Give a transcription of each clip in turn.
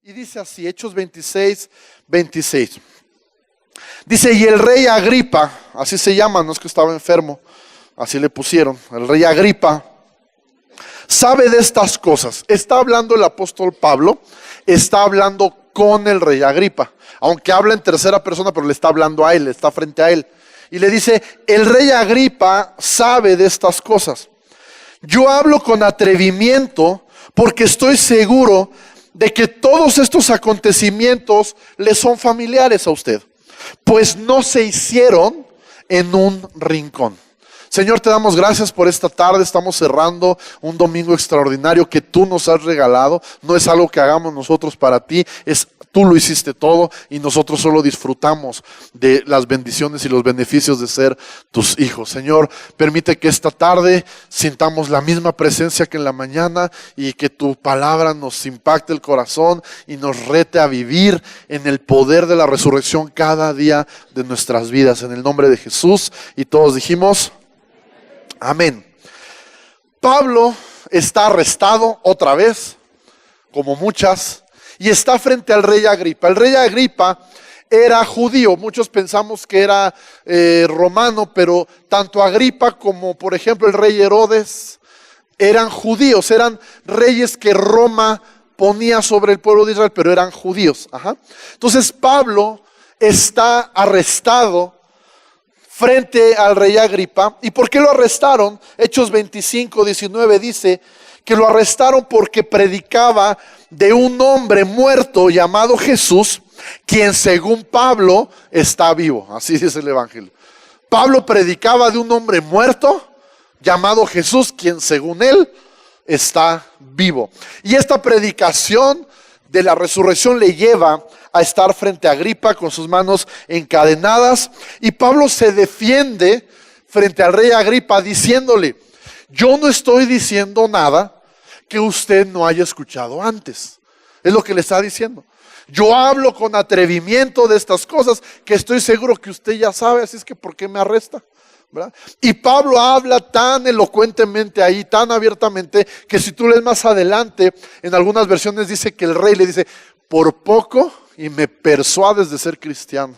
Y dice así, Hechos 26, 26. Dice, y el rey Agripa, así se llama, no es que estaba enfermo, así le pusieron, el rey Agripa, sabe de estas cosas. Está hablando el apóstol Pablo, está hablando con el rey Agripa, aunque habla en tercera persona, pero le está hablando a él, está frente a él. Y le dice, el rey Agripa sabe de estas cosas. Yo hablo con atrevimiento porque estoy seguro de que todos estos acontecimientos le son familiares a usted, pues no se hicieron en un rincón. Señor, te damos gracias por esta tarde. Estamos cerrando un domingo extraordinario que tú nos has regalado. No es algo que hagamos nosotros para ti, tú lo hiciste todo y nosotros solo disfrutamos de las bendiciones y los beneficios de ser tus hijos. Señor, permite que esta tarde sintamos la misma presencia que en la mañana y que tu palabra nos impacte el corazón y nos rete a vivir en el poder de la resurrección cada día de nuestras vidas. En el nombre de Jesús, y todos dijimos amén. Pablo está arrestado otra vez, como muchas, y está frente al rey Agripa. El rey Agripa era judío, muchos pensamos que era romano, pero tanto Agripa como por ejemplo el rey Herodes eran judíos, eran reyes que Roma ponía sobre el pueblo de Israel, pero eran judíos. Entonces Pablo está arrestado frente al rey Agripa. ¿Y por qué lo arrestaron? Hechos 25, 19 dice que lo arrestaron porque predicaba de un hombre muerto llamado Jesús, quien según Pablo está vivo. Así dice el evangelio. Pablo predicaba de un hombre muerto llamado Jesús, quien según él está vivo. Y esta predicación de la resurrección le lleva a estar frente a Agripa con sus manos encadenadas, y Pablo se defiende frente al rey Agripa diciéndole: yo no estoy diciendo nada que usted no haya escuchado antes. Es lo que le está diciendo. Yo hablo con atrevimiento de estas cosas que estoy seguro que usted ya sabe, así es que ¿por qué me arresta? ¿Verdad? Y Pablo habla tan elocuentemente ahí, tan abiertamente, que si tú lees más adelante, en algunas versiones dice que el rey le dice: por poco y me persuades de ser cristiano.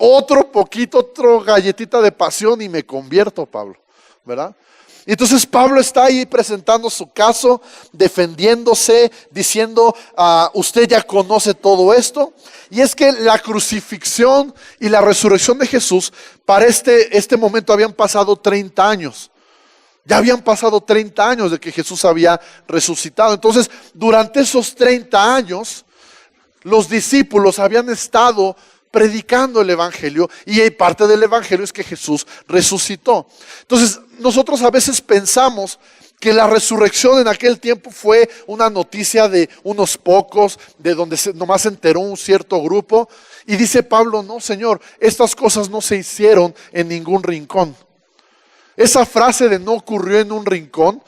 Otro poquito, otro galletita de pasión y me convierto, Pablo, ¿verdad? Entonces Pablo está ahí presentando su caso, defendiéndose, diciendo: usted ya conoce todo esto. Y es que la crucifixión y la resurrección de Jesús, para este momento habían pasado 30 años. Ya habían pasado 30 años de que Jesús había resucitado. Entonces, durante esos 30 años, los discípulos habían estado predicando el evangelio, y parte del evangelio es que Jesús resucitó. Entonces nosotros a veces pensamos que la resurrección en aquel tiempo fue una noticia de unos pocos, de donde nomás se enteró un cierto grupo, y dice Pablo: no, Señor, estas cosas no se hicieron en ningún rincón. Esa frase de no ocurrió en un rincón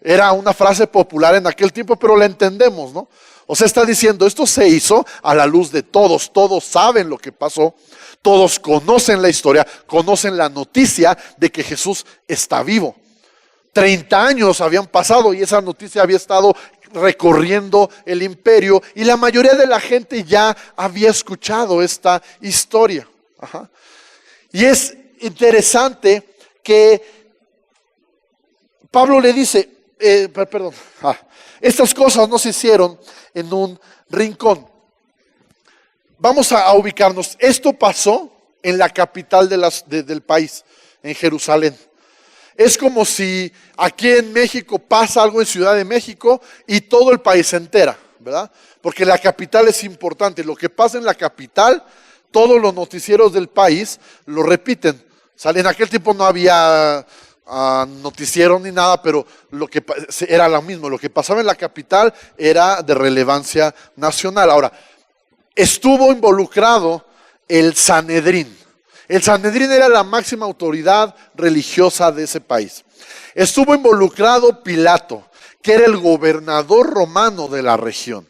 era una frase popular en aquel tiempo, pero la entendemos, ¿no? O sea, está diciendo, esto se hizo a la luz de todos. Todos saben lo que pasó. Todos conocen la historia, conocen la noticia de que Jesús está vivo. 30 años habían pasado y esa noticia había estado recorriendo el imperio, y la mayoría de la gente ya había escuchado esta historia. Y es interesante que Pablo le dice, estas cosas no se hicieron en un rincón. Vamos a ubicarnos. Esto pasó en la capital del país, en Jerusalén. Es como si aquí en México pasa algo en Ciudad de México y todo el país se entera, ¿verdad? Porque la capital es importante. Lo que pasa en la capital, todos los noticieros del país lo repiten. En aquel tiempo no había noticiero ni nada, pero era lo mismo. Lo que pasaba en la capital era de relevancia nacional. Ahora, estuvo involucrado el Sanedrín. El Sanedrín era la máxima autoridad religiosa de ese país. Estuvo involucrado Pilato, que era el gobernador romano de la región.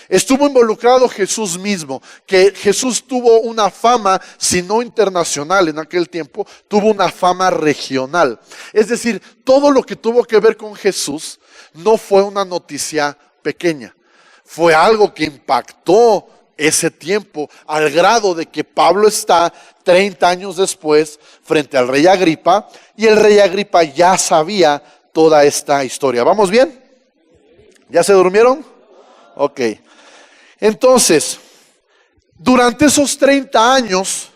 Estuvo involucrado Jesús mismo, que Jesús tuvo una fama, si no internacional en aquel tiempo, tuvo una fama regional. Es decir, todo lo que tuvo que ver con Jesús no fue una noticia pequeña. fue algo que impactó ese tiempo, al grado de que Pablo está 30 años después frente al rey Agripa, y el rey Agripa ya sabía toda esta historia. ¿Vamos bien? ¿Ya se durmieron? Ok. Entonces, durante esos 30 años,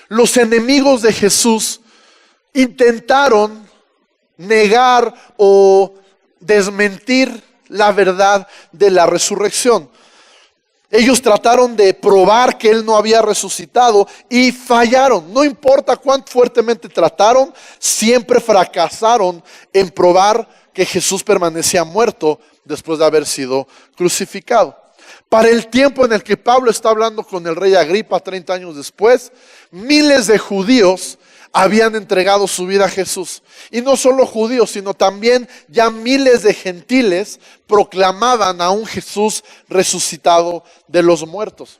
los enemigos de Jesús intentaron negar o desmentir la verdad de la resurrección. Ellos trataron de probar que Él no había resucitado y fallaron. No importa cuán fuertemente trataron, siempre fracasaron en probar que Jesús permanecía muerto después de haber sido crucificado. Para el tiempo en el que Pablo está hablando con el rey Agripa, 30 años después, miles de judíos habían entregado su vida a Jesús. Y no solo judíos, sino también ya miles de gentiles proclamaban a un Jesús resucitado de los muertos.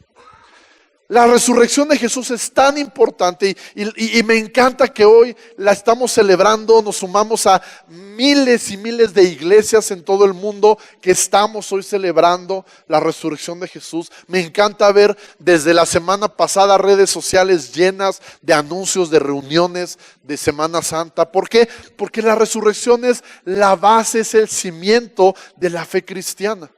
La resurrección de Jesús es tan importante y me encanta que hoy la estamos celebrando. Nos sumamos a miles y miles de iglesias en todo el mundo que estamos hoy celebrando la resurrección de Jesús. Me encanta ver desde la semana pasada redes sociales llenas de anuncios de reuniones de Semana Santa. ¿Por qué? Porque la resurrección es la base, es el cimiento de la fe cristiana.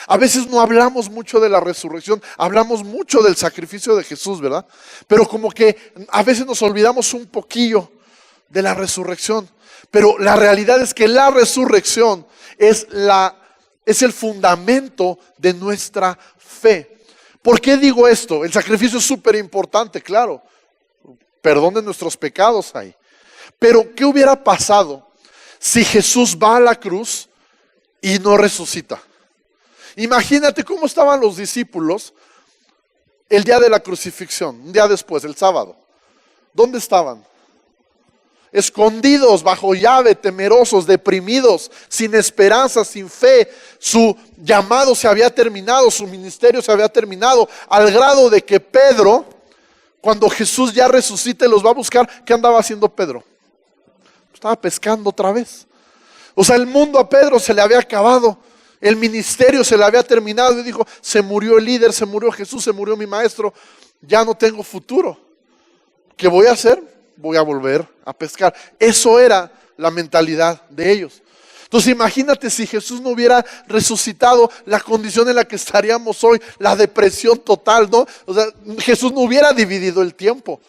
A veces no hablamos mucho de la resurrección, hablamos mucho del sacrificio de Jesús, ¿verdad? Pero como que a veces nos olvidamos un poquillo de la resurrección. Pero la realidad es que la resurrección es el fundamento de nuestra fe. ¿Por qué digo esto? El sacrificio es súper importante, claro. Perdón de nuestros pecados ahí. Pero ¿qué hubiera pasado si Jesús va a la cruz y no resucita? Imagínate cómo estaban los discípulos el día de la crucifixión, un día después, el sábado. ¿Dónde estaban? Escondidos, bajo llave, temerosos, deprimidos, sin esperanza, sin fe. Su llamado se había terminado, su ministerio se había terminado, al grado de que Pedro, cuando Jesús ya resucita y los va a buscar, ¿qué andaba haciendo Pedro? Estaba pescando otra vez. O sea, el mundo a Pedro se le había acabado. El ministerio se le había terminado y dijo, se murió el líder, se murió Jesús, se murió mi maestro, ya no tengo futuro. ¿Qué voy a hacer? Voy a volver a pescar. Eso era la mentalidad de ellos. Entonces imagínate si Jesús no hubiera resucitado, la condición en la que estaríamos hoy, la depresión total, ¿no? O sea, Jesús no hubiera dividido el tiempo.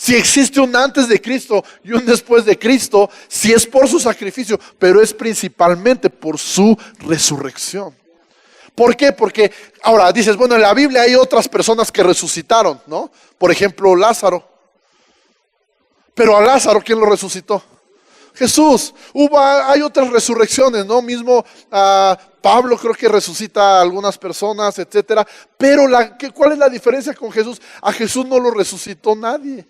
Si existe un antes de Cristo y un después de Cristo, si es por su sacrificio, pero es principalmente por su resurrección. ¿Por qué? Porque ahora dices, bueno, en la Biblia hay otras personas que resucitaron, ¿no? Por ejemplo, Lázaro. Pero a Lázaro, ¿quién lo resucitó? Jesús. Hay otras resurrecciones, ¿no? Mismo Pablo creo que resucita a algunas personas, etcétera. Pero ¿cuál es la diferencia con Jesús? A Jesús no lo resucitó nadie.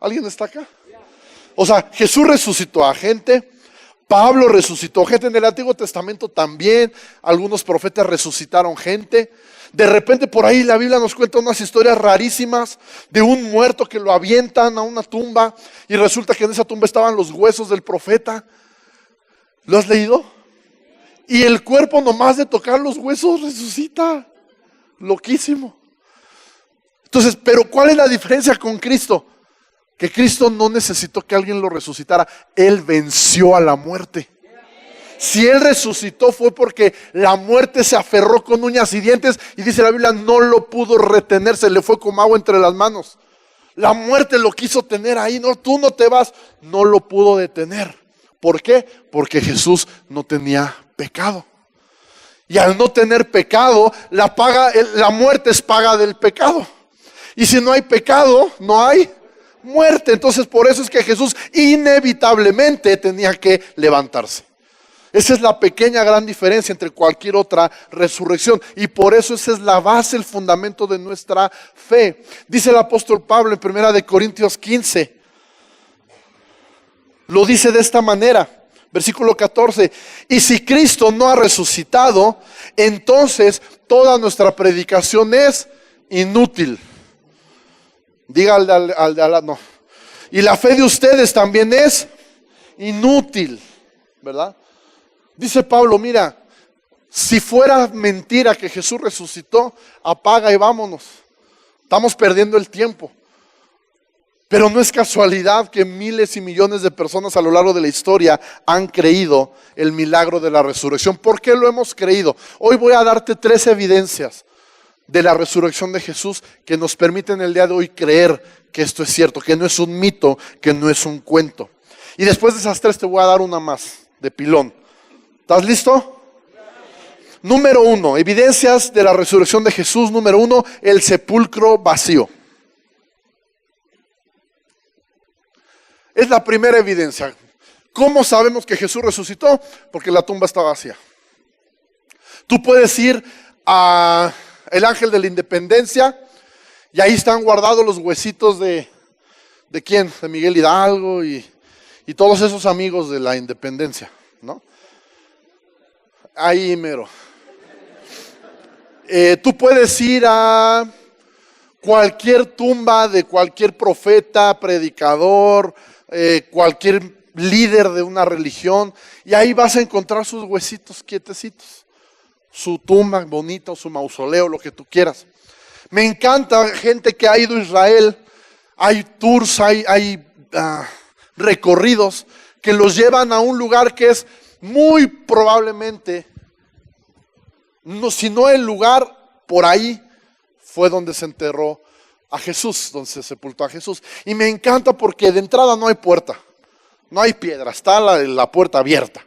¿Alguien está acá? O sea, Jesús resucitó a gente, Pablo resucitó gente, en el Antiguo Testamento también, algunos profetas resucitaron gente. De repente por ahí la Biblia nos cuenta unas historias rarísimas de un muerto que lo avientan a una tumba y resulta que en esa tumba estaban los huesos del profeta. ¿Lo has leído? Y el cuerpo nomás de tocar los huesos resucita. Loquísimo. Entonces, pero ¿cuál es la diferencia con Cristo? Que Cristo no necesitó que alguien lo resucitara. Él venció a la muerte. Si Él resucitó fue porque la muerte se aferró con uñas y dientes. Y dice la Biblia, no lo pudo retener, se le fue como agua entre las manos. La muerte lo quiso tener ahí. No, tú no te vas. No lo pudo detener. ¿Por qué? Porque Jesús no tenía pecado. Y al no tener pecado, la muerte es paga del pecado. Y si no hay pecado, no hay muerte. Entonces por eso es que Jesús inevitablemente tenía que levantarse. Esa es la pequeña gran diferencia entre cualquier otra resurrección. Y por eso esa es la base, el fundamento de nuestra fe. Dice el apóstol Pablo en 1 Corintios 15. Lo dice de esta manera. Versículo 14. Y si Cristo no ha resucitado, entonces toda nuestra predicación es inútil. Diga al no. Y la fe de ustedes también es inútil, ¿verdad? Dice Pablo, mira, Si fuera mentira que Jesús resucitó, apaga y vámonos. Estamos perdiendo el tiempo. Pero no es casualidad que miles y millones de personas a lo largo de la historia han creído el milagro de la resurrección. ¿Por qué lo hemos creído? Hoy voy a darte 3 evidencias de la resurrección de Jesús que nos permiten el día de hoy creer que esto es cierto, que no es un mito, que no es un cuento. Y después de esas 3 te voy a dar una más, de pilón. ¿Estás listo? Número 1, evidencias de la resurrección de Jesús. Número 1, el sepulcro vacío. Es la primera evidencia. ¿Cómo sabemos que Jesús resucitó? Porque la tumba está vacía. Tú puedes ir a el Ángel de la Independencia y ahí están guardados los huesitos ¿de quién? De Miguel Hidalgo y todos esos amigos de la Independencia, ¿no? Ahí mero. Tú puedes ir a cualquier tumba de cualquier profeta, predicador, cualquier líder de una religión, y ahí vas a encontrar sus huesitos quietecitos, su tumba bonita o su mausoleo, lo que tú quieras. Me encanta gente que ha ido a Israel, hay tours, hay recorridos que los llevan a un lugar que es muy probablemente, no, si no el lugar, por ahí fue donde se enterró a Jesús, donde se sepultó a Jesús. Y me encanta porque de entrada no hay puerta, no hay piedra, está la puerta abierta.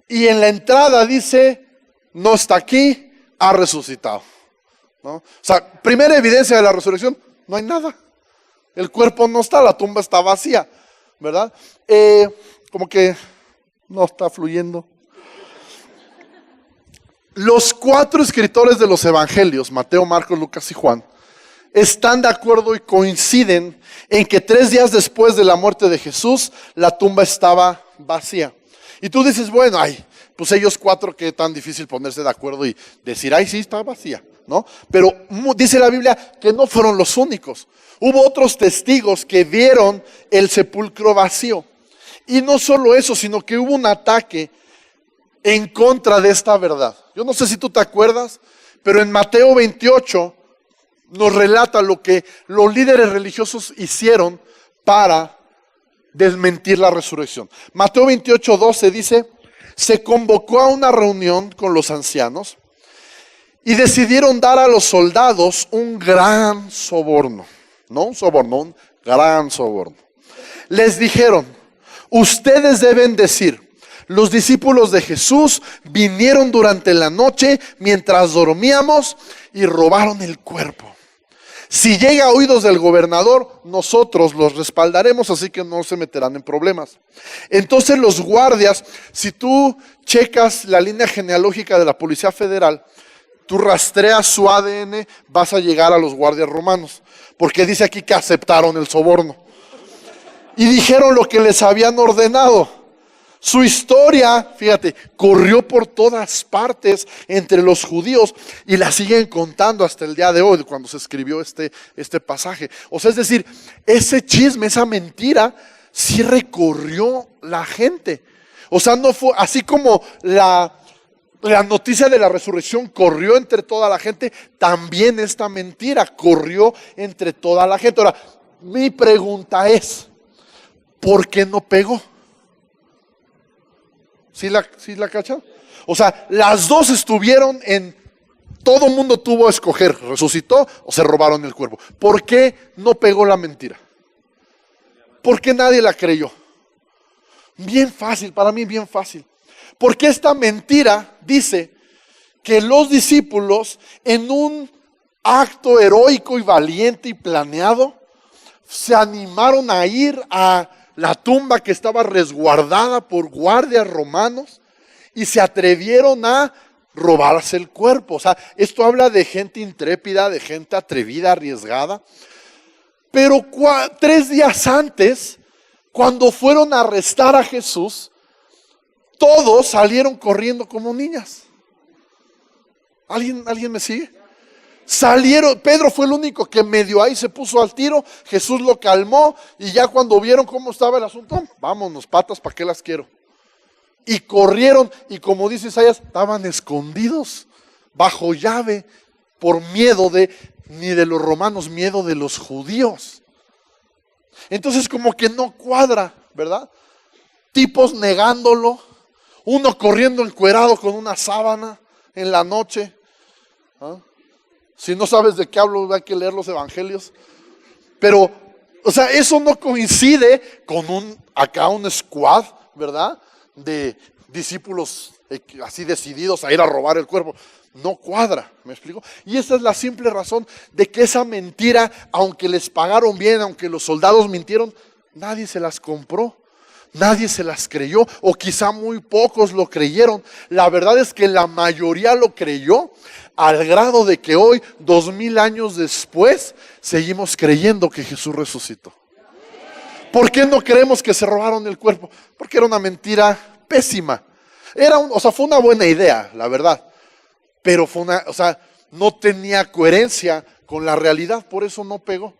Y en la entrada dice, no está aquí, ha resucitado, ¿no? O sea, primera evidencia de la resurrección, no hay nada. El cuerpo no está, la tumba está vacía, ¿verdad? Como que no está fluyendo. Los 4 escritores de los evangelios, Mateo, Marcos, Lucas y Juan, están de acuerdo y coinciden en que 3 días después de la muerte de Jesús, la tumba estaba vacía. Y tú dices, bueno, pues ellos 4, que tan difícil ponerse de acuerdo y decir, sí, está vacía, ¿no? Pero dice la Biblia que no fueron los únicos. Hubo otros testigos que vieron el sepulcro vacío. Y no solo eso, sino que hubo un ataque en contra de esta verdad. Yo no sé si tú te acuerdas, pero en Mateo 28 nos relata lo que los líderes religiosos hicieron para desmentir la resurrección. Mateo 28:12 dice, se convocó a una reunión con los ancianos y decidieron dar a los soldados un gran soborno. No un soborno, un gran soborno. Les dijeron, ustedes deben decir, los discípulos de Jesús vinieron durante la noche mientras dormíamos y robaron el cuerpo. Si llega a oídos del gobernador, nosotros los respaldaremos, así que no se meterán en problemas. Entonces los guardias, si tú checas la línea genealógica de la Policía Federal, tú rastreas su ADN, vas a llegar a los guardias romanos, porque dice aquí que aceptaron el soborno. Y dijeron lo que les habían ordenado. Su historia, fíjate, corrió por todas partes entre los judíos y la siguen contando hasta el día de hoy, cuando se escribió este pasaje. O sea, es decir, ese chisme, esa mentira, sí recorrió la gente. O sea, no fue así como la noticia de la resurrección corrió entre toda la gente, también esta mentira corrió entre toda la gente. Ahora, mi pregunta es, ¿por qué no pegó? ¿Sí la cachan? O sea, las dos estuvieron todo el mundo tuvo a escoger, resucitó o se robaron el cuerpo. ¿Por qué no pegó la mentira? ¿Por qué nadie la creyó? Bien fácil, para mí bien fácil. Porque esta mentira dice que los discípulos, en un acto heroico y valiente y planeado, se animaron a ir a la tumba que estaba resguardada por guardias romanos y se atrevieron a robarse el cuerpo. O sea, esto habla de gente intrépida, de gente atrevida, arriesgada. Pero 3 días antes, cuando fueron a arrestar a Jesús, todos salieron corriendo como niñas. ¿Alguien me sigue? Salieron, Pedro fue el único que medio ahí se puso al tiro, Jesús lo calmó y ya cuando vieron cómo estaba el asunto, vámonos, patas, ¿para qué las quiero? y corrieron, y como dice Isaías, estaban escondidos bajo llave por miedo ni de los romanos, miedo de los judíos. Entonces como que no cuadra, ¿verdad? Tipos negándolo, uno corriendo encuerado con una sábana en la noche. ¿Ah? Si no sabes de qué hablo, hay que leer los evangelios. Pero, o sea, eso no coincide con un squad, ¿verdad? De discípulos así decididos a ir a robar el cuerpo. No cuadra, ¿me explico? Y esa es la simple razón de que esa mentira, aunque les pagaron bien, aunque los soldados mintieron, nadie se las compró. Nadie se las creyó, o quizá muy pocos lo creyeron. La verdad es que la mayoría lo creyó, al grado de que hoy, 2000 años después, seguimos creyendo que Jesús resucitó. ¿Por qué no creemos que se robaron el cuerpo? Porque era una mentira pésima. Fue una buena idea, la verdad, pero no tenía coherencia con la realidad, por eso no pegó.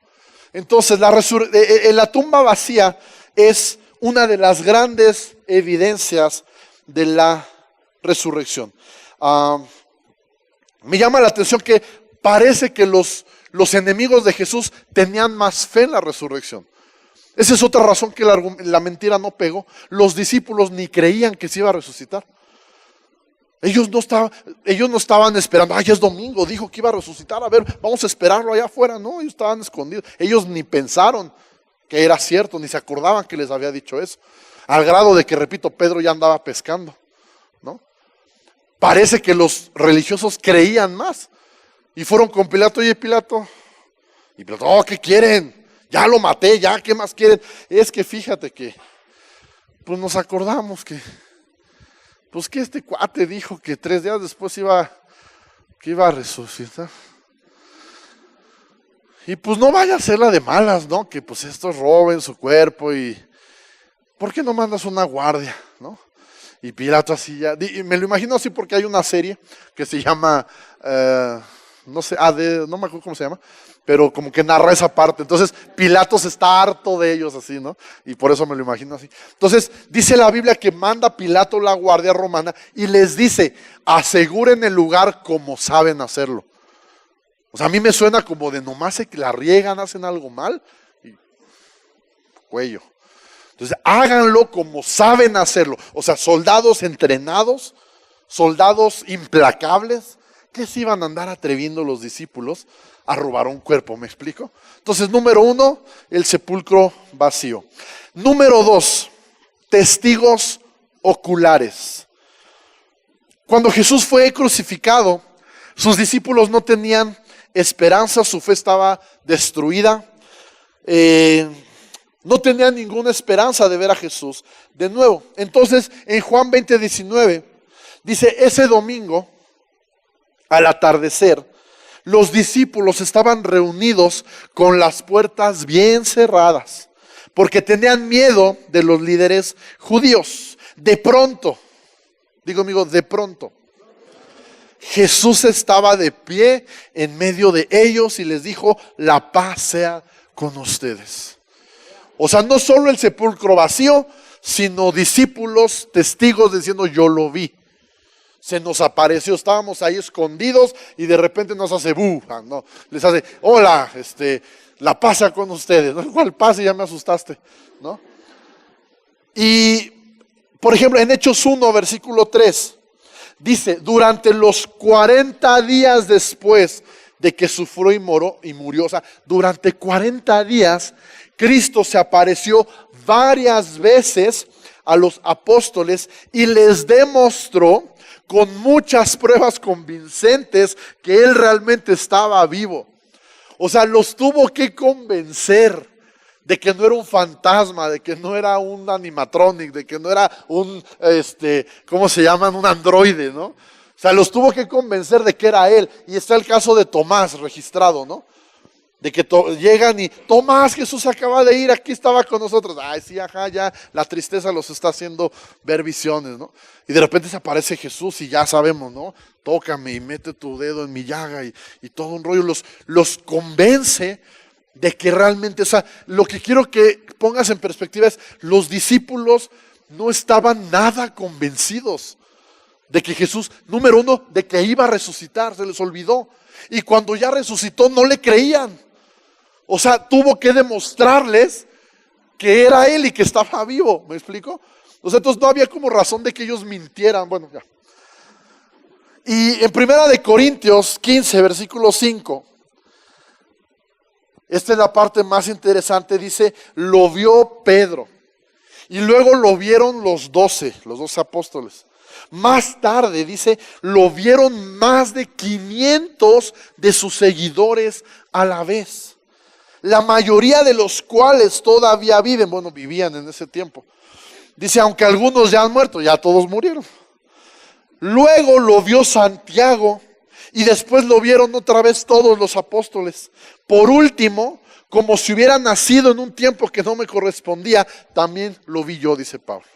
Entonces, la tumba vacía es una de las grandes evidencias de la resurrección. Me llama la atención que parece que los enemigos de Jesús tenían más fe en la resurrección. Esa es otra razón que la mentira no pegó. Los discípulos ni creían que se iba a resucitar. Ellos no estaban esperando, es domingo, dijo que iba a resucitar, a ver, vamos a esperarlo allá afuera. No, ellos estaban escondidos. Ellos ni pensaron que era cierto, ni se acordaban que les había dicho eso. Al grado de que, repito, Pedro ya andaba pescando, ¿no? Parece que los religiosos creían más. Y fueron con Pilato, oye Pilato. Y Pilato, ¿qué quieren? Ya lo maté, ya, ¿qué más quieren? Es que fíjate que, pues nos acordamos que este cuate dijo que 3 días después iba a resucitar. Y pues no vaya a ser la de malas, ¿no? Que pues estos roben su cuerpo y ¿por qué no mandas una guardia, no? Y Pilato así ya, y me lo imagino así porque hay una serie que se llama, no sé, no me acuerdo cómo se llama, pero como que narra esa parte. Entonces Pilato está harto de ellos así, ¿no? Y por eso me lo imagino así. Entonces dice la Biblia que manda Pilato la guardia romana y les dice, aseguren el lugar como saben hacerlo. O sea, a mí me suena como de nomás se la riegan, hacen algo mal y cuello. Entonces, háganlo como saben hacerlo. O sea, soldados entrenados, soldados implacables. ¿Qué se iban a andar atreviendo los discípulos a robar un cuerpo? ¿Me explico? Entonces, número 1, el sepulcro vacío. Número 2, testigos oculares. Cuando Jesús fue crucificado, sus discípulos no tenían esperanza, su fe estaba destruida, no tenían ninguna esperanza de ver a Jesús de nuevo. Entonces en Juan 20:19 dice, ese domingo al atardecer los discípulos estaban reunidos con las puertas bien cerradas porque tenían miedo de los líderes judíos. De pronto, digo amigo, de pronto Jesús estaba de pie en medio de ellos y les dijo, la paz sea con ustedes. O sea, no solo el sepulcro vacío, sino discípulos, testigos diciendo, yo lo vi. Se nos apareció, estábamos ahí escondidos y de repente nos hace no, les hace, hola, la paz sea con ustedes. ¿No? ¿Cuál paz? Ya me asustaste, ¿no? Y, por ejemplo, en Hechos 1, versículo 3, dice, durante los 40 días después de que sufrió y murió, o sea, durante 40 días, Cristo se apareció varias veces a los apóstoles y les demostró con muchas pruebas convincentes que Él realmente estaba vivo. O sea, los tuvo que convencer de que no era un fantasma, de que no era un animatronic, de que no era un, ¿cómo se llaman? Un androide, ¿no? O sea, los tuvo que convencer de que era Él. Y está el caso de Tomás registrado, ¿no? De que llegan y, Tomás, Jesús acaba de ir, aquí estaba con nosotros. Ay, sí, ajá, ya la tristeza los está haciendo ver visiones, ¿no? Y de repente se aparece Jesús y ya sabemos, ¿no? Tócame y mete tu dedo en mi llaga y todo un rollo. Los convence de que realmente, o sea, lo que quiero que pongas en perspectiva es, los discípulos no estaban nada convencidos de que Jesús, número uno, de que iba a resucitar, se les olvidó. Y cuando ya resucitó no le creían. O sea, tuvo que demostrarles que era Él y que estaba vivo, ¿me explico? O sea, entonces no había como razón de que ellos mintieran. Bueno, ya. Y en 1 Corintios 15, versículo 5, esta es la parte más interesante, dice, lo vio Pedro. Y luego lo vieron los 12 apóstoles. Más tarde, dice, lo vieron más de 500 de sus seguidores a la vez. La mayoría de los cuales todavía viven, bueno, vivían en ese tiempo. Dice, aunque algunos ya han muerto, ya todos murieron. Luego lo vio Santiago y después lo vieron otra vez todos los apóstoles. Por último, como si hubiera nacido en un tiempo que no me correspondía, también lo vi yo, dice Pablo.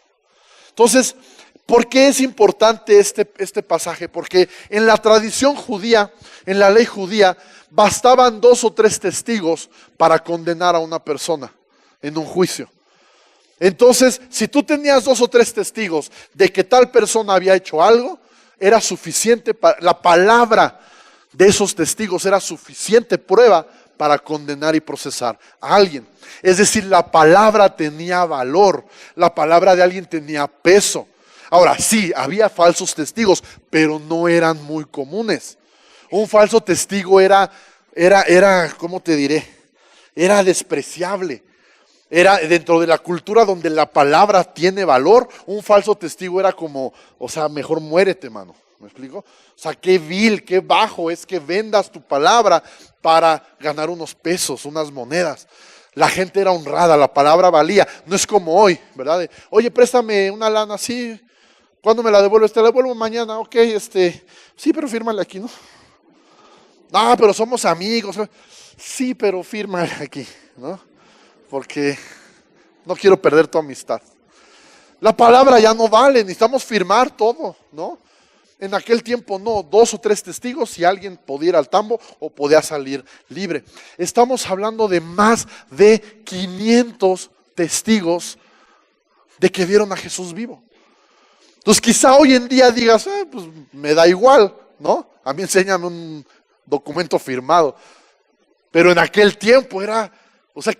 Entonces, ¿por qué es importante este pasaje? Porque en la tradición judía, en la ley judía, bastaban 2 o 3 testigos para condenar a una persona en un juicio. Entonces, si tú tenías 2 o 3 testigos de que tal persona había hecho algo, era suficiente, la palabra de esos testigos era suficiente prueba para condenar y procesar a alguien. Es decir, la palabra tenía valor, la palabra de alguien tenía peso. Ahora, sí, había falsos testigos, pero no eran muy comunes. Un falso testigo era, ¿cómo te diré? Era despreciable. Era dentro de la cultura donde la palabra tiene valor, un falso testigo era como, o sea, mejor muérete, mano. ¿Me explico? O sea, qué vil, qué bajo es que vendas tu palabra para ganar unos pesos, unas monedas. La gente era honrada, la palabra valía. No es como hoy, ¿verdad? Oye, préstame una lana, sí. ¿Cuándo me la devuelves? Te la devuelvo mañana, ok, sí, pero fírmale aquí, ¿no? No, pero somos amigos. Sí, pero fírmale aquí, ¿no? Porque no quiero perder tu amistad. La palabra ya no vale, necesitamos firmar todo, ¿no? En aquel tiempo no, 2 o 3 testigos y alguien podía ir al tambo o podía salir libre. Estamos hablando de más de 500 testigos de que vieron a Jesús vivo. Entonces quizá hoy en día digas, pues me da igual, ¿no? A mí enséñame un documento firmado. Pero en aquel tiempo era,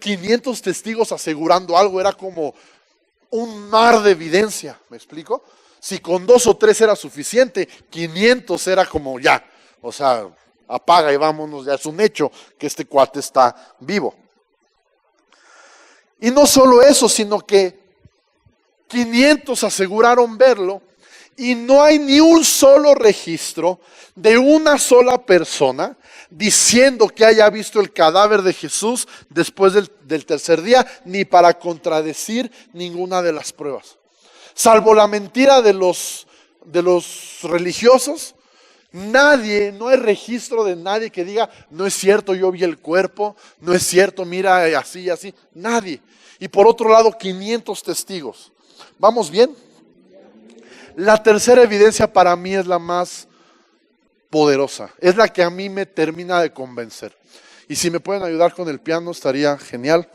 500 testigos asegurando algo, era como un mar de evidencia, ¿me explico? Si con 2 o 3 era suficiente, 500 era como ya, apaga y vámonos, ya es un hecho que este cuate está vivo. Y no solo eso, sino que 500 aseguraron verlo y no hay ni un solo registro de una sola persona diciendo que haya visto el cadáver de Jesús después del tercer día, ni para contradecir ninguna de las pruebas. Salvo la mentira de los religiosos, no hay registro de nadie que diga, no es cierto, yo vi el cuerpo, no es cierto, mira, así, nadie. Y por otro lado, 500 testigos. ¿Vamos bien? La tercera evidencia para mí es la más poderosa, es la que a mí me termina de convencer. Y si me pueden ayudar con el piano estaría genial.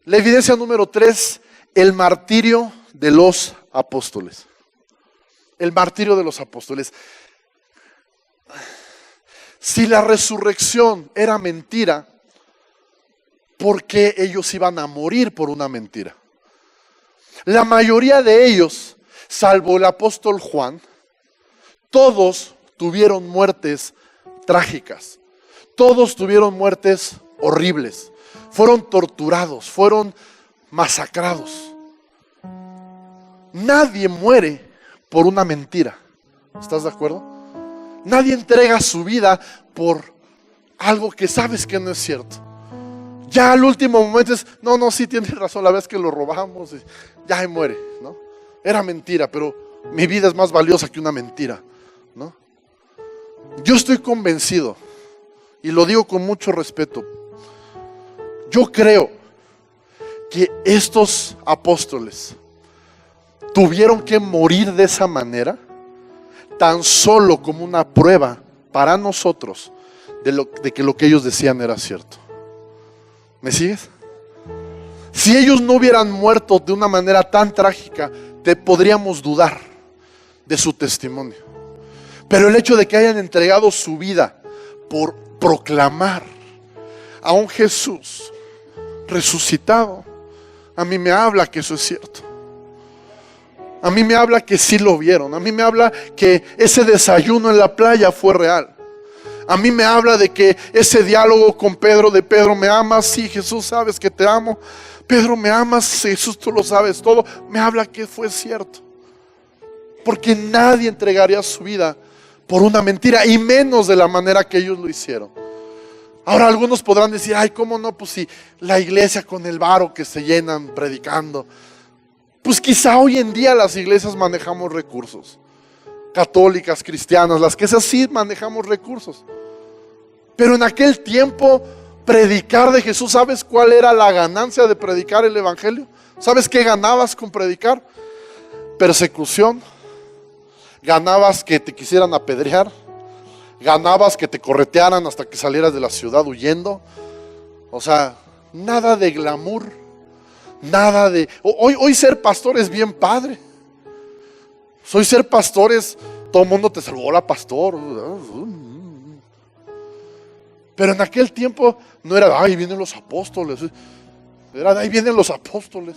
La evidencia número 3, el martirio de los apóstoles. El martirio de los apóstoles. Si la resurrección era mentira, ¿por qué ellos iban a morir por una mentira? La mayoría de ellos, salvo el apóstol Juan, todos tuvieron muertes trágicas. Todos tuvieron muertes horribles. Fueron torturados, fueron masacrados. Nadie muere por una mentira. ¿Estás de acuerdo? Nadie entrega su vida por algo que sabes que no es cierto. Ya al último momento es, no, sí tienes razón, la vez que lo robamos, ya se muere, ¿no? Era mentira, pero mi vida es más valiosa que una mentira, ¿no? Yo estoy convencido, y lo digo con mucho respeto, yo creo que estos apóstoles tuvieron que morir de esa manera, tan solo como una prueba para nosotros de que lo que ellos decían era cierto. ¿Me sigues? Si ellos no hubieran muerto de una manera tan trágica, podríamos dudar de su testimonio. Pero el hecho de que hayan entregado su vida por proclamar a un Jesús resucitado, a mí me habla que eso es cierto. A mí me habla que sí lo vieron. A mí me habla que ese desayuno en la playa fue real. A mí me habla de que ese diálogo con Pedro, de Pedro, ¿me amas? Sí, Jesús, sabes que te amo. Pedro, ¿me amas? Jesús, tú lo sabes todo. Me habla que fue cierto. Porque nadie entregaría su vida por una mentira, y menos de la manera que ellos lo hicieron. Ahora algunos podrán decir, ay, ¿cómo no? Pues si la iglesia con el varo que se llenan predicando. Pues quizá hoy en día las iglesias manejamos recursos. Católicas, cristianas, las que es así, manejamos recursos. Pero en aquel tiempo, predicar de Jesús, ¿sabes cuál era la ganancia de predicar el evangelio? ¿Sabes qué ganabas con predicar? Persecución. Ganabas que te quisieran apedrear. Ganabas que te corretearan hasta que salieras de la ciudad huyendo. O sea, nada de glamour. Nada de... Hoy ser pastor es bien padre. Soy ser pastores, todo el mundo te saludó, hola pastor. Pero en aquel tiempo no era, ahí vienen los apóstoles. Era, ahí vienen los apóstoles.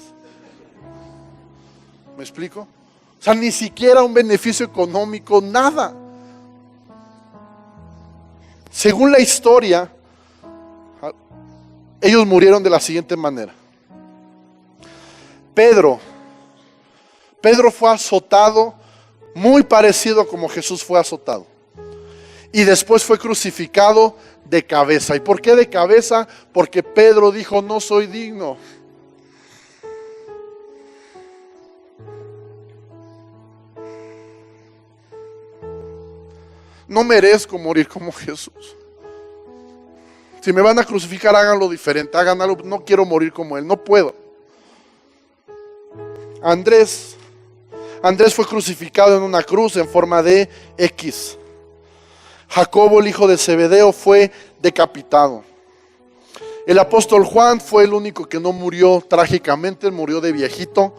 ¿Me explico? O sea, ni siquiera un beneficio económico, nada. Según la historia, ellos murieron de la siguiente manera. Pedro fue azotado muy parecido a como Jesús fue azotado. Y después fue crucificado de cabeza. ¿Y por qué de cabeza? Porque Pedro dijo, no soy digno. No merezco morir como Jesús. Si me van a crucificar, háganlo diferente, hagan algo. No quiero morir como Él, no puedo. Andrés fue crucificado en una cruz en forma de X. Jacobo, el hijo de Zebedeo, fue decapitado. El apóstol Juan fue el único que no murió trágicamente. Él murió de viejito,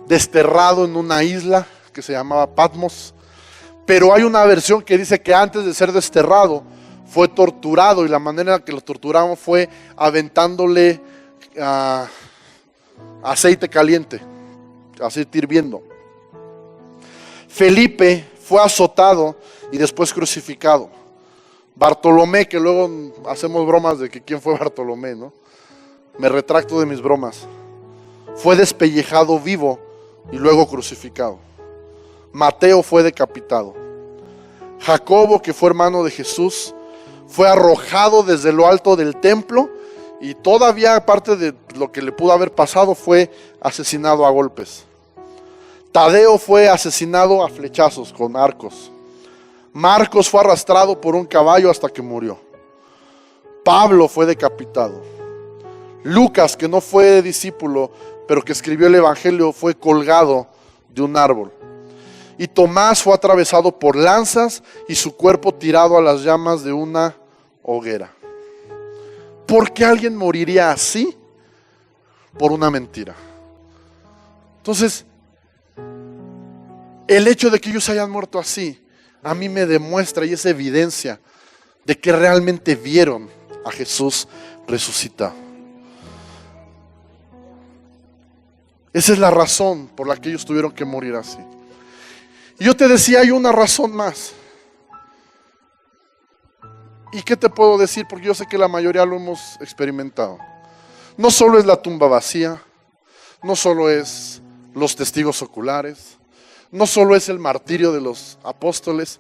desterrado en una isla que se llamaba Patmos. Pero hay una versión que dice que antes de ser desterrado fue torturado, y la manera en que lo torturaron fue aventándole aceite caliente, aceite hirviendo. Felipe fue azotado y después crucificado. Bartolomé, que luego hacemos bromas de que quién fue Bartolomé, ¿no? Me retracto de mis bromas. Fue despellejado vivo y luego crucificado. Mateo fue decapitado. Jacobo, que fue hermano de Jesús, fue arrojado desde lo alto del templo, y todavía aparte de lo que le pudo haber pasado, fue asesinado a golpes. Tadeo fue asesinado a flechazos con arcos. Marcos fue arrastrado por un caballo hasta que murió. Pablo fue decapitado. Lucas, que no fue discípulo, pero que escribió el evangelio, fue colgado de un árbol. Y Tomás fue atravesado por lanzas y su cuerpo tirado a las llamas de una hoguera. ¿Por qué alguien moriría así? Por una mentira. Entonces, el hecho de que ellos hayan muerto así, a mí me demuestra y es evidencia de que realmente vieron a Jesús resucitado. Esa es la razón por la que ellos tuvieron que morir así. Y yo te decía, hay una razón más. ¿Y qué te puedo decir? Porque yo sé que la mayoría lo hemos experimentado. No solo es la tumba vacía, no solo es los testigos oculares, no solo es el martirio de los apóstoles,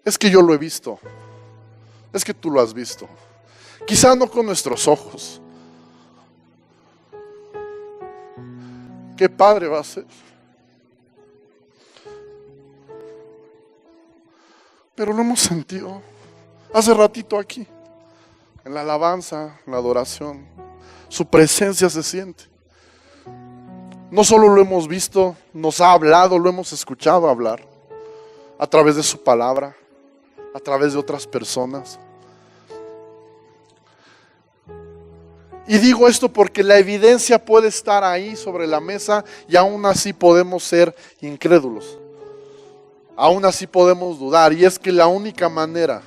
es que yo lo he visto, es que tú lo has visto. Quizá no con nuestros ojos. Qué padre va a ser. Pero lo hemos sentido. Hace ratito aquí, en la alabanza, en la adoración, su presencia se siente. No solo lo hemos visto, nos ha hablado, lo hemos escuchado hablar a través de su palabra, a través de otras personas. Y digo esto porque la evidencia puede estar ahí sobre la mesa y aún así podemos ser incrédulos. Aún así podemos dudar. Y es que la única manera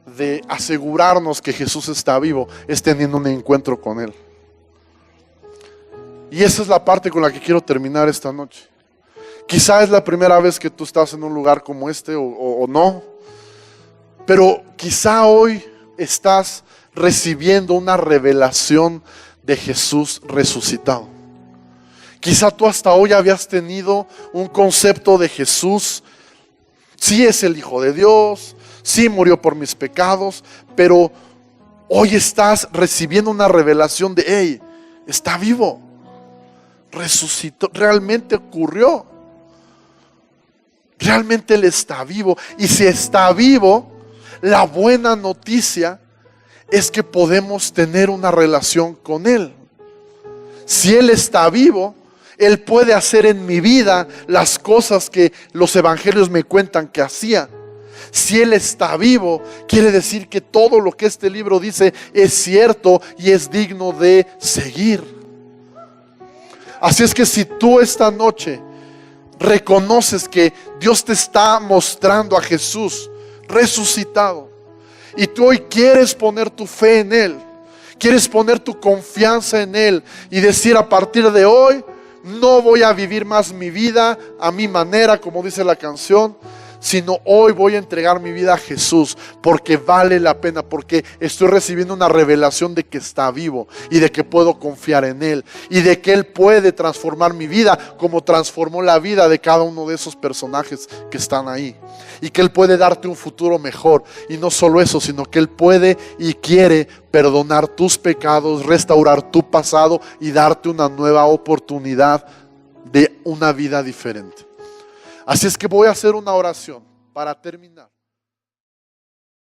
de asegurarnos que Jesús está vivo es teniendo un encuentro con Él. Y esa es la parte con la que quiero terminar esta noche. Quizá es la primera vez que tú estás en un lugar como este o no. Pero quizá hoy estás recibiendo una revelación de Jesús resucitado. Quizá tú hasta hoy habías tenido un concepto de Jesús. Sí es el Hijo de Dios, sí murió por mis pecados, pero hoy estás recibiendo una revelación de, hey, está vivo, resucitó, realmente ocurrió. Realmente Él está vivo. Y si está vivo, la buena noticia es que podemos tener una relación con Él. Si Él está vivo, Él puede hacer en mi vida las cosas que los evangelios me cuentan que hacía. Si Él está vivo, quiere decir que todo lo que este libro dice es cierto y es digno de seguir. Así es que si tú esta noche reconoces que Dios te está mostrando a Jesús resucitado y tú hoy quieres poner tu fe en Él, quieres poner tu confianza en Él y decir, a partir de hoy no voy a vivir más mi vida a mi manera, como dice la canción, sino hoy voy a entregar mi vida a Jesús porque vale la pena, porque estoy recibiendo una revelación de que está vivo y de que puedo confiar en Él y de que Él puede transformar mi vida como transformó la vida de cada uno de esos personajes que están ahí, y que Él puede darte un futuro mejor. Y no solo eso, sino que Él puede y quiere perdonar tus pecados, restaurar tu pasado y darte una nueva oportunidad de una vida diferente. Así es que voy a hacer una oración para terminar.